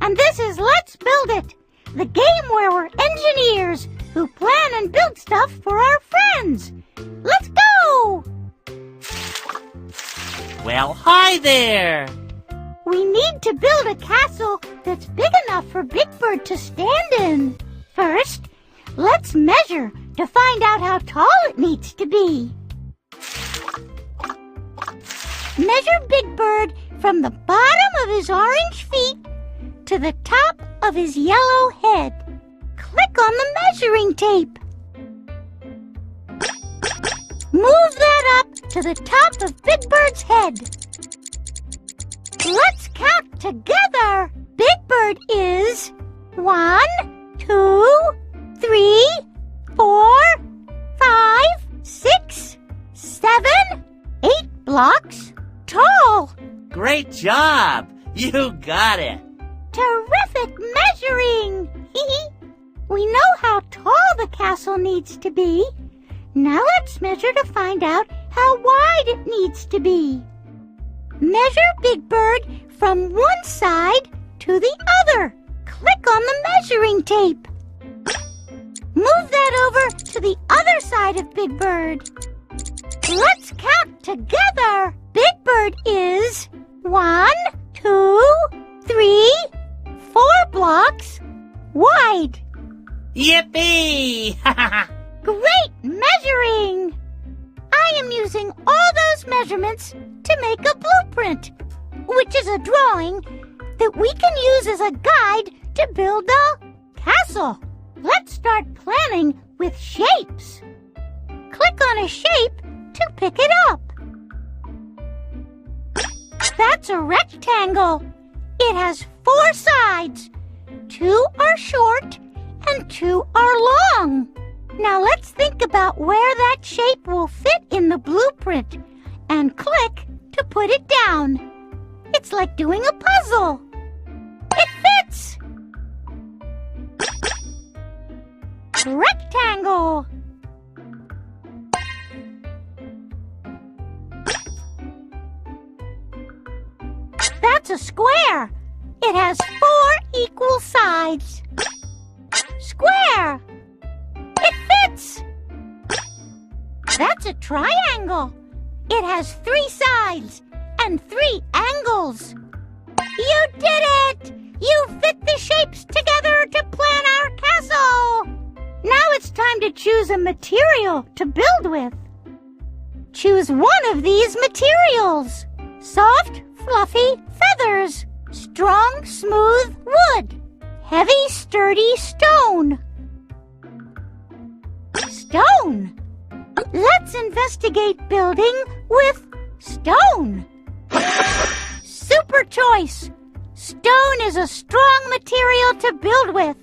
And this is Let's Build It, the game where we're engineers who plan and build stuff for our friends. Let's go! Well, hi there! We need to build a castle that's big enough for Big Bird to stand in. First, let's measure to find out how tall it needs to be. Measure Big Bird from the bottom of his orange feet to the top of his yellow head. Click on the measuring tape. Move that up to the top of Big Bird's head. Let's count together. Big Bird is 1, 2, 3, 4, 5, 6, 7, 8 blocks tall. Great job! You got it! Terrific measuring! We know how tall the castle needs to be. Now let's measure to find out how wide it needs to be. Measure Big Bird from one side to the other. Click on the measuring tape. Move that over to the other side of Big Bird. Let's count together. Big Bird is 1, 2, 3, 4 blocks wide. Yippee! Great measuring! I am using all those measurements to make a blueprint, which is a drawing that we can use as a guide to build a castle. Let's start planning with shapes. Click on a shape to pick it up. That's a rectangle. It has 4 sides. 2 are short and 2 are long. Now let's think about where that shape will fit in the blueprint and click to put it down. It's like doing a puzzle. It fits! Rectangle. That's a square. It has 4 equal sides. Square. It fits. That's a triangle. It has 3 sides and 3 angles. You did it! You fit the shapes together to plan our castle. Now it's time to choose a material to build with. Choose one of these materials. Soft, fluffy feathers. Strong, smooth wood. Heavy, sturdy stone. Stone. Let's investigate building with stone. Super choice. Stone is a strong material to build with.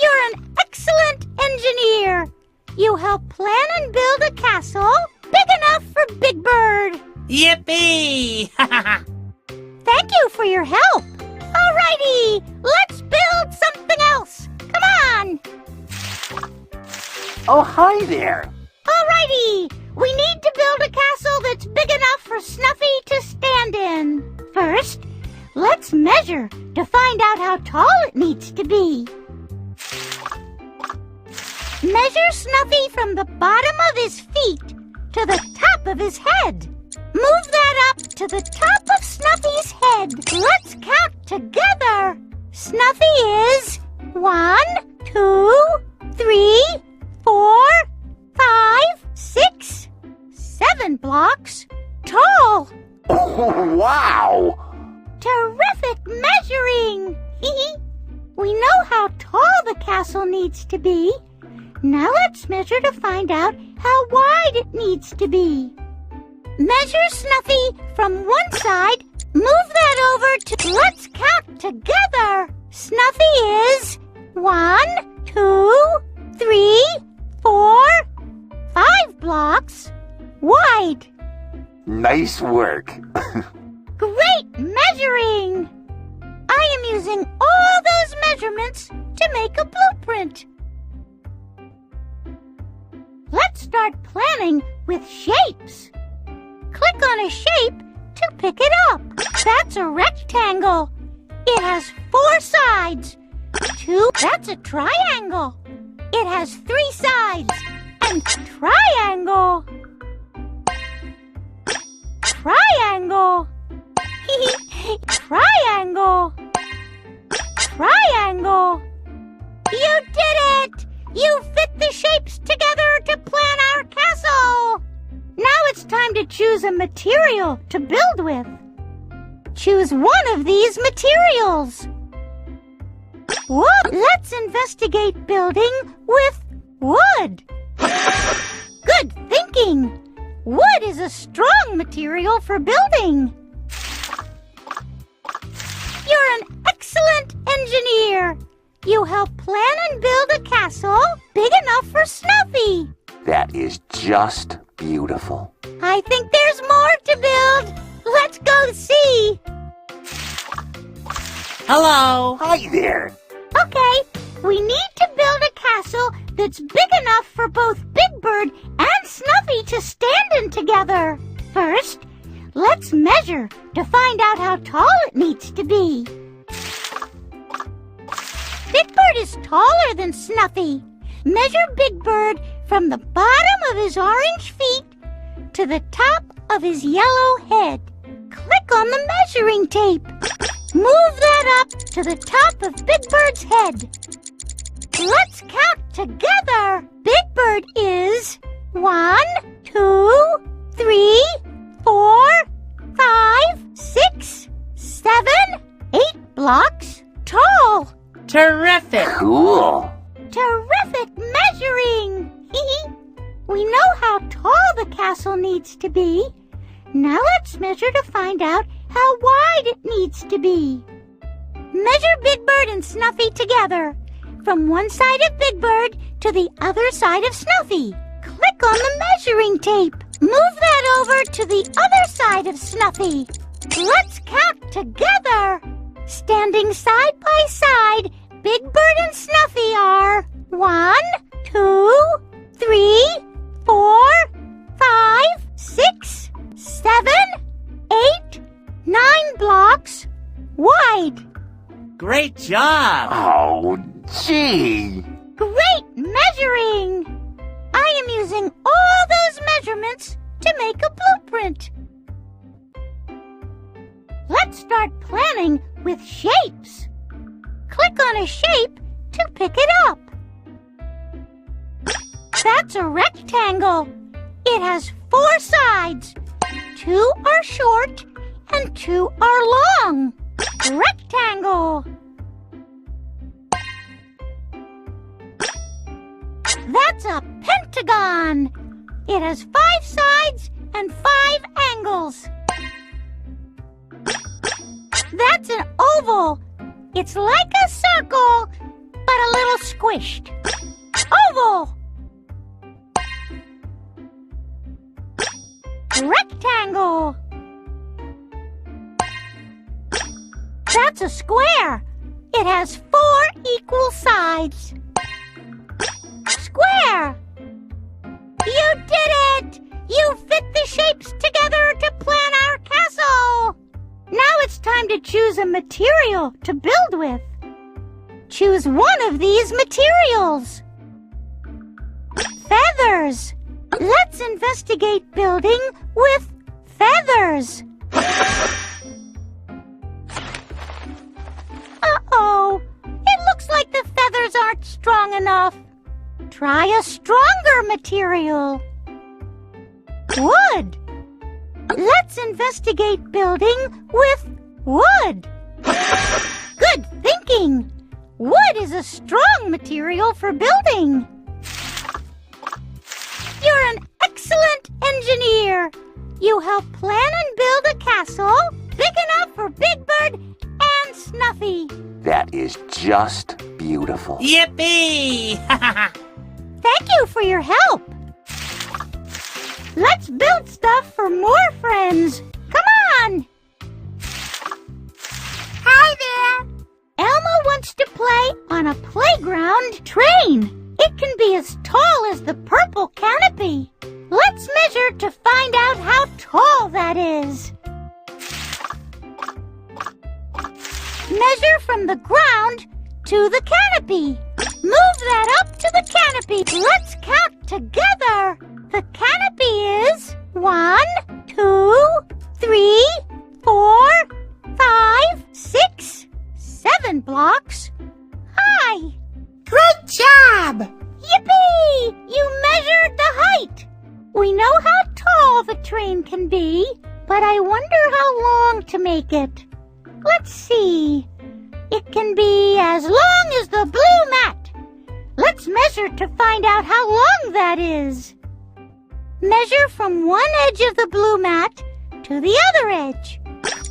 You're an excellent engineer. You help plan and build a castle big enough for Big Bird. Yippee! Thank you for your help. Alrighty, let's build something else. Come on. Oh, hi there. Alrighty, we need to build a castle that's big enough for Snuffy to stand in. First, let's measure to find out how tall it needs to be. Measure Snuffy from the bottom of his feet to the top of his head. Move that up to the top of Snuffy's head. Let's count together. Snuffy is 1, 2, 3, 4, 5, 6, 7 blocks tall. Oh, wow! Terrific measuring! We know how tall the castle needs to be. Now let's measure to find out how wide it needs to be. Measure Snuffy from one side. Move that over to... Let's count together. Snuffy is 1, 2, 3, 4, 5 blocks wide. Nice work. Great measuring! I am using all those measurements to make a blueprint. Let's start planning with shapes. Click on a shape to pick it up. That's a rectangle. It has 4 sides. 2, that's a triangle. It has 3 sides. And triangle. Triangle. Triangle. Triangle. You did it! You fit the shapes together to plan our castle. Now it's time to choose a material to build with. Choose one of these materials. Let's investigate building with wood. Good thinking. Wood is a strong material for building. You're an excellent engineer. You help plan and build a castle big enough for Snuffy. That is just beautiful. I think there's more to build. Let's go see. Hello. Hi there. Okay, we need to build a castle that's big enough for both Big Bird and Snuffy to stand in together. First, let's measure to find out how tall it needs to be. Big Bird is taller than Snuffy. Measure Big Bird from the bottom of his orange feet to the top of his yellow head. Click on the measuring tape. Move that up to the top of Big Bird's head. Let's count together. Big Bird is 1, 2, 3, 4, 5, 6, 7, 8 blocks tall. Terrific. Cool. Terrific measuring! We know how tall the castle needs to be. Now let's measure to find out how wide it needs to be. Measure Big Bird and Snuffy together, from one side of Big Bird to the other side of Snuffy. Click on the measuring tape. Move that over to the other side of Snuffy. Let's count together. Standing side by side, Big Bird and Snuffy are 1, 2, 3, 4, 5, 6, 7, 8, 9 blocks wide. Great job. Oh, gee. Great measuring! I am using all those measurements to make a blueprint. Let's start planning with shapes. Click on a shape to pick it up. That's a rectangle. It has 4 sides. 2 are short and 2 are long. Rectangle. That's a pentagon. It has 5 sides and 5 angles. That's an oval. It's like a circle, but a little squished. Oval. Rectangle. That's a square. It has 4 equal sides. Square. You did it! You fit the shapes together to plan our castle. Now it's time to choose a material to build with. Choose one of these materials. Feathers. Let's investigate building with feathers. Uh-oh. It looks like the feathers aren't strong enough. Try a stronger material. Wood. Let's investigate building with wood. Good thinking. Wood is a strong material for building. You're an excellent engineer. You help plan and build a castle big enough for Big Bird and Snuffy. That is just beautiful. Yippee! Thank you for your help. Let's build stuff for more friends. Come on. Hi there. Elmo wants to play on a playground train. It can be as tall as the purple canopy. Let's measure to find out how tall that is. Measure from the ground to the canopy. Move that up to the canopy. Let's count together. The canopy is 1, 2, 3, 4, 5, 6, 7 blocks high. Great job! Yippee! You measured the height. We know how tall the train can be, but I wonder how long to make it. Let's see. It can be as long as the blue mat. Let's measure to find out how long that is. Measure from one edge of the blue mat to the other edge.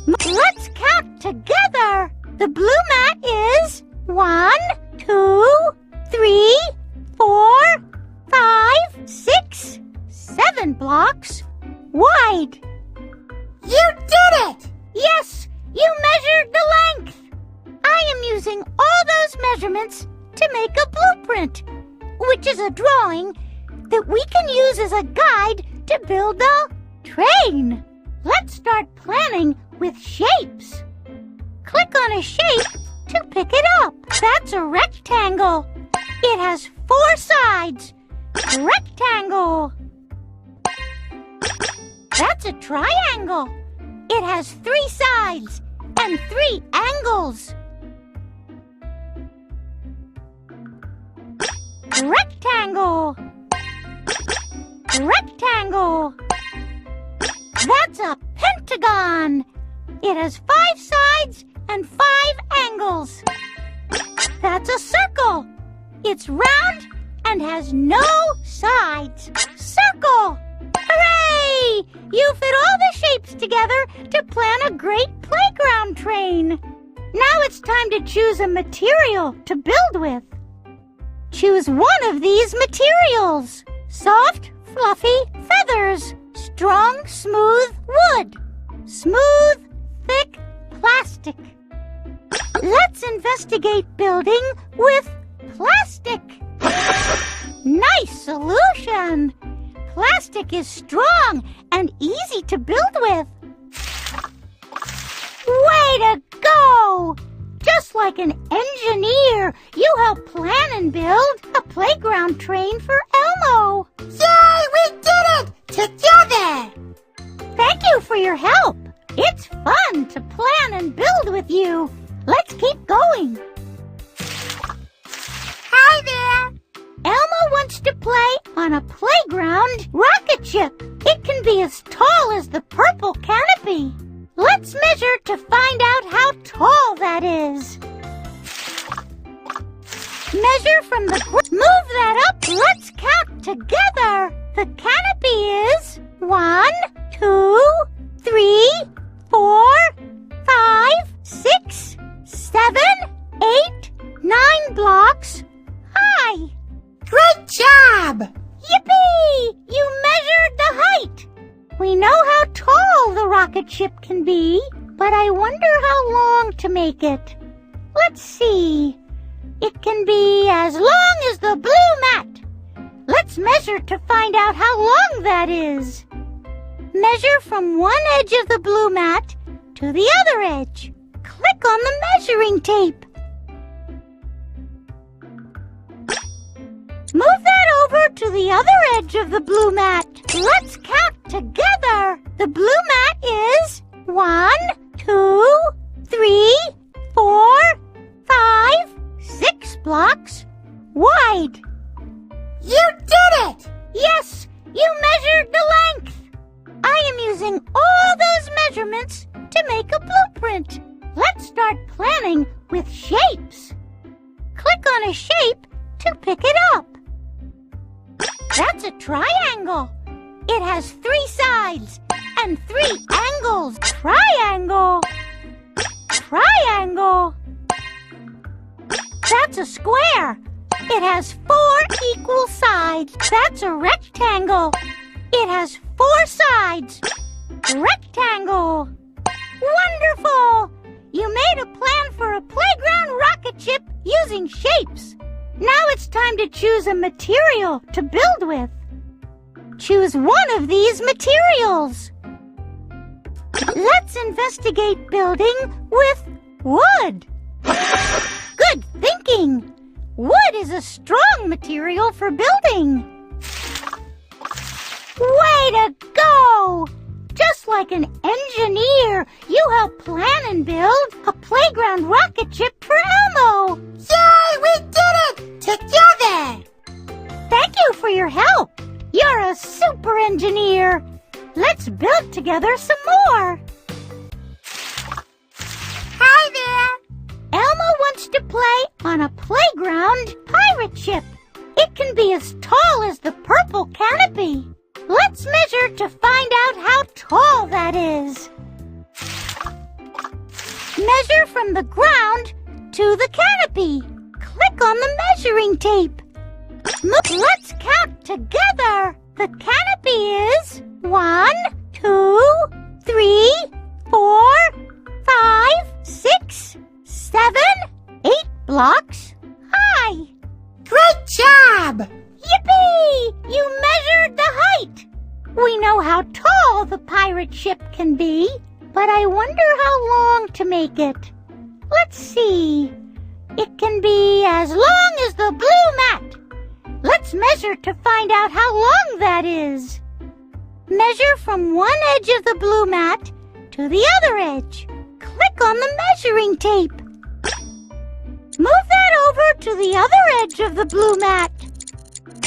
Let's count together. The blue mat is 1, 2, 3, 4, 5, 6, 7 blocks wide. You did it! Yes, you measured the length. I am using all those measurements to make a blueprint, which is a drawing that we can use as a guide to build a train. Let's start planning with shapes. Click on a shape to pick it up. That's a rectangle. It has 4 sides. Rectangle. That's a triangle. It has 3 sides and 3 angles. Rectangle. Rectangle. That's a pentagon. It has 5 sides and 5 angles. That's a circle. It's round and has no sides. Circle. Hooray! You fit all the shapes together to plan a great playground train. Now it's time to choose a material to build with. Choose one of these materials. Soft, fluffy feathers. Strong, smooth wood. Smooth, thick plastic. Let's investigate building with plastic. Nice solution. Plastic is strong and easy to build with. Way to go! Just like an engineer, you help plan and build a playground train for Elmo. Yay, we did it! Together! Thank you for your help. It's fun to plan and build with you. Let's keep going. Hi there! Elmo wants to play on a playground rocket ship. It can be as tall as the purple canopy. Let's measure to find out how tall that is. Measure from the ground. Move that up. Let's count together. The canopy is 1, 2, 3, 4, 5, 6, 7, 8, 9 blocks high. Great job! Yippee! You measured the height. We know how tall the rocket ship can be, but I wonder how long to make it. Let's see. It can be as long as the blue mat. Let's measure to find out how long that is. Measure from one edge of the blue mat to the other edge. Click on the measuring tape. Move that over to the other edge of the blue mat. Let's count together. The blue mat is 1, 2, 3, 4, 5, 6 blocks wide. You did it! Yes, you measured the length. I am using all those measurements to make a blueprint. Let's start planning with shapes. Click on a shape to pick it up. That's a triangle. It has 3 sides and 3 angles. Triangle. Triangle. That's a square. It has 4 equal sides. That's a rectangle. It has 4 sides. Rectangle. Wonderful! You made a plan for a playground rocket ship using shapes. Now it's time to choose a material to build with. Choose one of these materials. Let's investigate building with wood. Good thinking! Wood is a strong material for building. Way to go! Just like an engineer, you help plan and build a playground rocket ship for Elmo. Yay, we did it! Together! Thank you for your help. You're a super engineer. Let's build together some more. Hi there! Elmo wants to play on a playground pirate ship. It can be as tall as the purple canopy. Let's measure to find out how tall that is. Measure from the ground to the canopy. Click on the measuring tape. Let's count together. The canopy is 1, 2, 3, 4, 5, 6, 7, 8 blocks high. Great job! Yippee! You measured the height. We know how tall the pirate ship can be, but I wonder how long to make it. Let's see. It can be as long as the blue mat. Let's measure to find out how long that is. Measure from one edge of the blue mat to the other edge. Click on the measuring tape. Move that over to the other edge of the blue mat.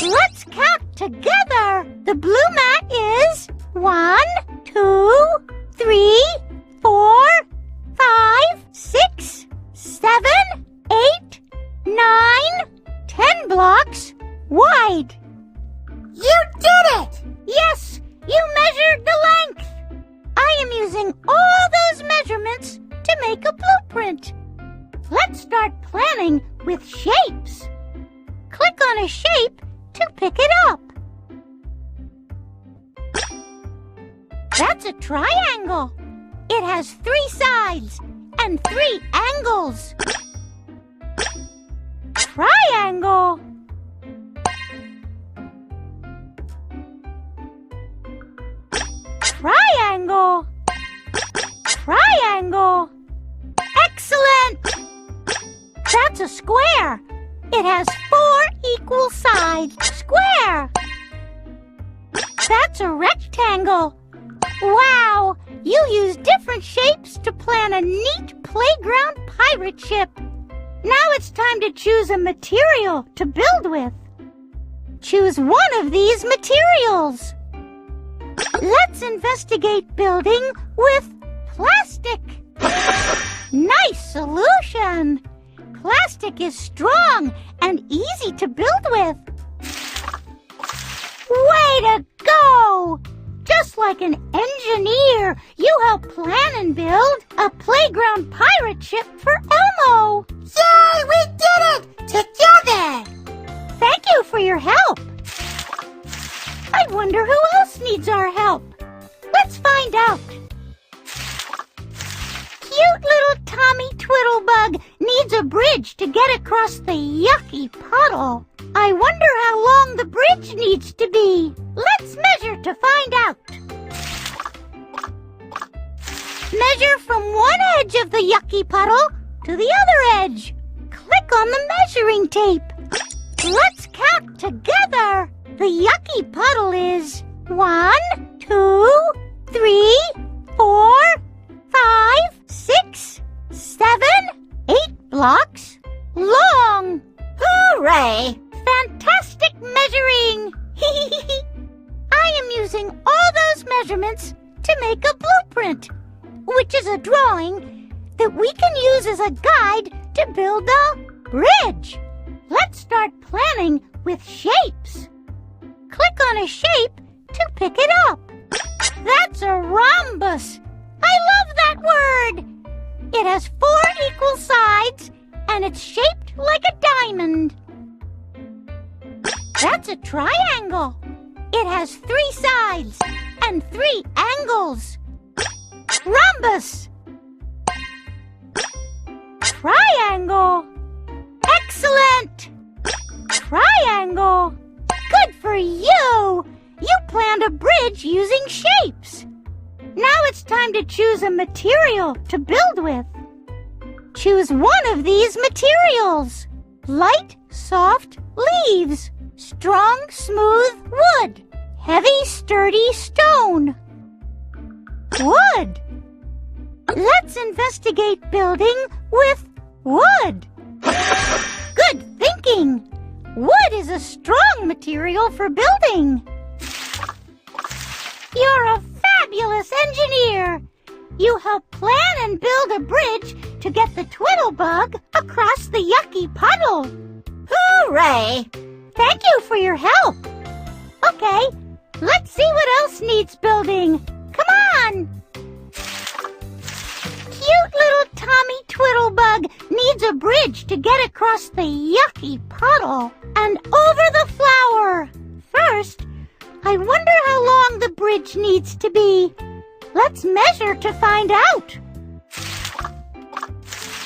Let's count together. The blue mat is 1, 2, 3, 4, 5, 6, 7, 8, 9, 10 blocks wide. You did it! Yes, you measured the length. I am using all those measurements to make a blueprint. Let's start planning with shapes. Click on a shape to pick it up. That's a triangle. It has 3 sides and 3 angles. Triangle. Triangle. Triangle. Excellent! That's a square. It has 4 equal sides. Square. That's a rectangle. Wow! You use different shapes to plan a neat playground pirate ship. Now it's time to choose a material to build with. Choose one of these materials. Let's investigate building with plastic. Nice solution. Plastic is strong and easy to build with. Way to go! Just like an engineer, you help plan and build a playground pirate ship for Elmo. Yay, we did it! Together! Thank you for your help. I wonder who else needs our help. Let's find out. Cute little Tommy Twiddlebug needs a bridge to get across the yucky puddle. I wonder how long the bridge needs to be. Let's measure to find out. Measure from one edge of the yucky puddle to the other edge. Click on the measuring tape. Let's count together. The yucky puddle is 1, 2, 3, 4, 5, 6, 7, 8 blocks long. Hooray! Fantastic measuring! I am using all those measurements to make a blueprint, which is a drawing that we can use as a guide to build a bridge. Let's start planning with shapes. Click on a shape to pick it up. That's a rhombus. I love that word. It has 4 equal sides and it's shaped like a diamond. That's a triangle. It has 3 sides and 3 angles. Rhombus. Triangle. Excellent. Triangle. Good for you. You planned a bridge using shapes. Now it's time to choose a material to build with. Choose one of these materials. Light, soft leaves. Strong, smooth wood. Heavy, sturdy stone. Wood. Let's investigate building with wood. Good thinking. Wood is a strong material for building. You're a fabulous engineer. You help plan and build a bridge to get the Twiddlebug across the yucky puddle. Hooray! Thank you for your help. Okay, let's see what else needs building. Come on. Cute little Tommy Twiddlebug needs a bridge to get across the yucky puddle and over the flower. First, I wonder how long the bridge needs to be. Let's measure to find out.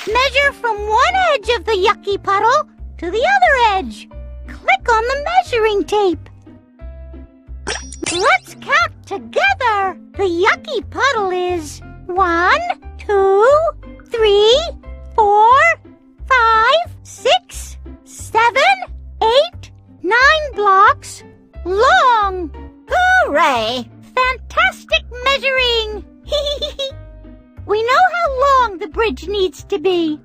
Measure from one edge of the yucky puddle to the other edge. Click on the measuring tape. Let's count together. The yucky puddle is 1, 2, 3, 4, 5, 6, 7, 8, 9 blocks long. Hooray! Fantastic measuring! We know how long the bridge needs to be.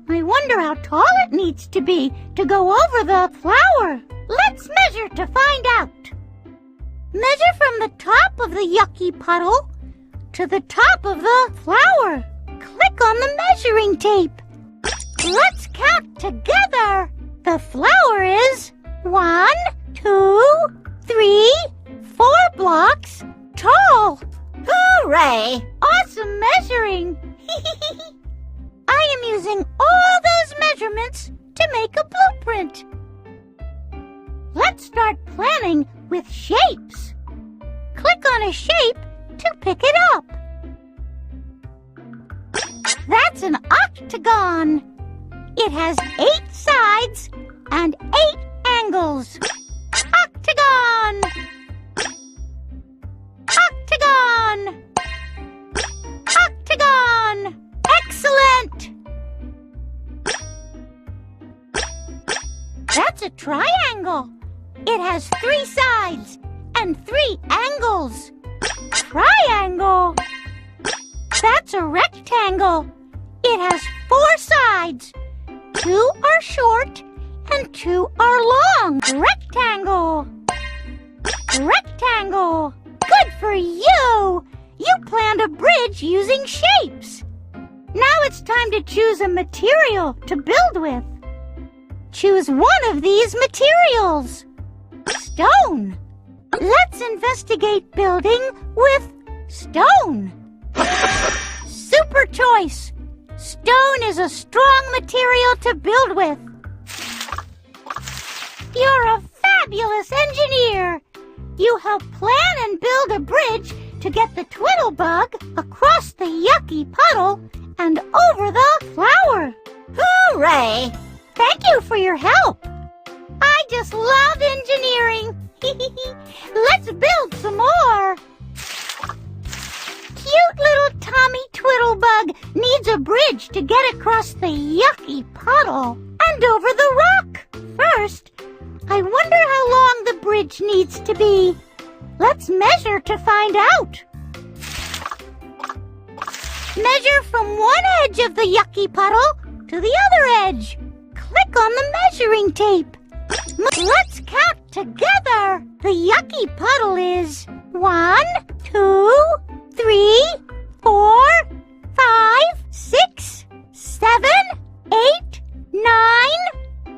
I wonder how tall it needs to be to go over the flower. Let's measure to find out. Measure from the top of the yucky puddle to the top of the flower. Click on the measuring tape. Let's count together. The flower is 1, 2, 3, 4 blocks tall. Hooray! Awesome measuring. I am using all those measurements to make a blueprint. Let's start planning with shapes. Click on a shape to pick it up. That's an octagon. It has 8 sides and 8 angles. Octagon! Octagon! Octagon! Excellent! That's a triangle. It has 3 sides and 3 angles. Triangle! That's a rectangle. It has 4 sides. 2 are short and 2 are long. Rectangle! Rectangle! Good for you! You planned a bridge using shapes. Now it's time to choose a material to build with. Choose one of these materials. Stone. Let's investigate building with stone. Super choice. Stone is a strong material to build with. You're a fabulous engineer. You help plan and build a bridge to get the Twiddlebug across the yucky puddle and over the flower. Hooray! Thank you for your help. I just love engineering. Let's build some more. Cute little Tommy Twiddlebug needs a bridge to get across the yucky puddle and over the rock. First, I wonder how long the bridge needs to be. Let's measure to find out. Measure from one edge of the yucky puddle to the other edge. Click on the measuring tape. Let's count together. The yucky puddle is 1, 2, 3, 4, 5, 6, 7, 8, 9,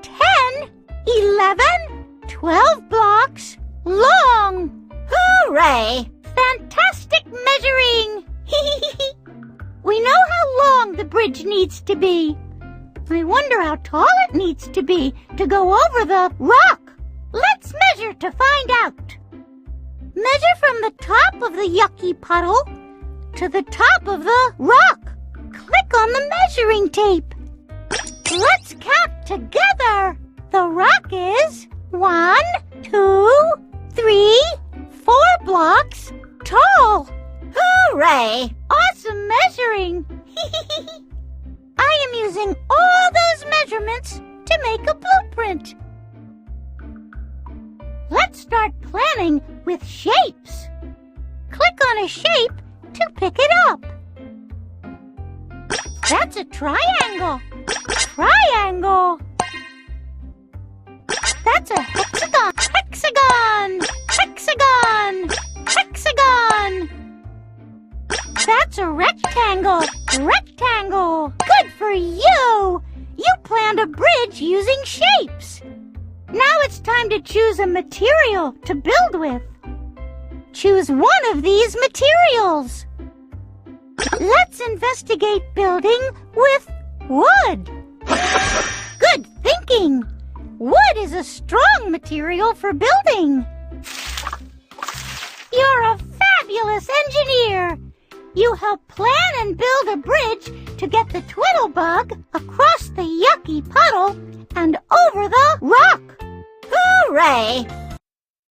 10, 11, 12 blocks long. Hooray! Fantastic measuring! We know how long the bridge needs to be. I wonder how tall it needs to be to go over the rock. Let's measure to find out. Measure from the top of the yucky puddle to the top of the rock. Click on the measuring tape. Let's count together. The rock is 1, 2, 3, 4 blocks tall. Hooray! Awesome measuring! I am using all those measurements to make a blueprint. Let's start planning with shapes. Click on a shape to pick it up. That's a triangle. Triangle. That's a hexagon. Hexagon. Hexagon. Hexagon. That's a rectangle. Rectangle. Good for you. You planned a bridge using shapes. Now it's time to choose a material to build with. Choose one of these materials. Let's investigate building with wood. Good thinking. Wood is a strong material for building. You're a fabulous engineer. You help plan and build a bridge to get the Twiddlebug across the yucky puddle and over the rock. Hooray!